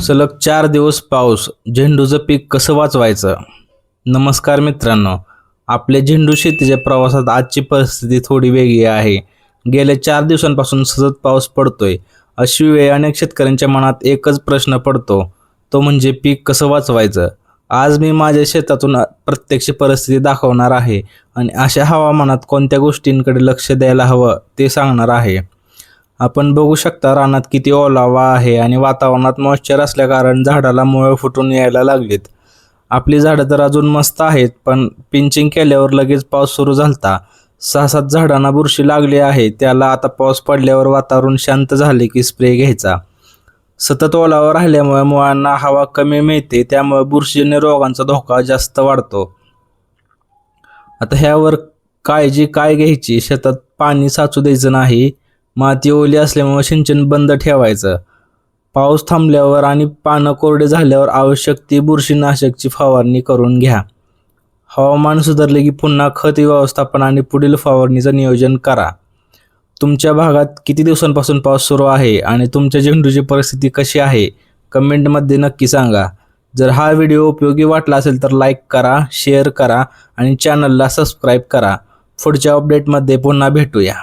सलग 4 दिवस पाऊस, झेंडूचं पीक कसं वाचवायचं? नमस्कार मित्रांनो, आपल्या झेंडू शेतीच्या प्रवासात आजची परिस्थिती थोडी वेगळी आहे. गेल्या 4 दिवसांपासून सतत पाऊस पडतोय. अशी वेळ अनेक शेतकऱ्यांच्या मनात एकच प्रश्न पडतो, तो म्हणजे पीक कसं वाचवायचं. आज मी माझ्या शेतातून प्रत्यक्ष परिस्थिती दाखवणार आहे आणि अशा हवामानात कोणत्या गोष्टींकडे लक्ष द्यायला हवं ते सांगणार आहे. आपण बघू शकता रानात किती ओलावा आहे आणि वातावरणात मॉइश्चर असल्या कारण झाडाला मुळं फुटून यायला लागलीत. आपली झाडं तर अजून मस्त आहेत, पण पिंचिंग केल्यावर लगेच पाऊस सुरू झालता. 6-7 झाडांना बुरशी लागली आहे. त्याला आता पाऊस पडल्यावर वातावरण शांत झाले की स्प्रे घ्यायचा. सतत ओलावा राहिल्यामुळे मुळांना हवा कमी मिळते, त्यामुळे बुरशीजन्य रोगांचा धोका जास्त वाढतो. आता ह्यावर काळजी काय घ्यायची? शेतात पाणी साचू द्यायचं नाही. माती ओली असल्यामुळे सिंचन बंद ठेवायचं. पाऊस थांबल्यावर आणि पानं कोरडे झाल्यावर आवश्यक ती बुरशीनाशकची फवारणी करून घ्या. हवामान सुधारले की पुन्हा खत व्यवस्थापन आणि पुढील फवारणीचं नियोजन करा. तुमच्या भागात किती दिवसांपासून पाऊस सुरू आहे आणि तुमच्या झेंडूची परिस्थिती कशी आहे? कमेंटमध्ये नक्की सांगा. जर हा व्हिडिओ उपयोगी वाटला असेल तर लाईक करा, शेअर करा आणि चॅनलला सबस्क्राईब करा. पुढच्या अपडेटमध्ये पुन्हा भेटूया.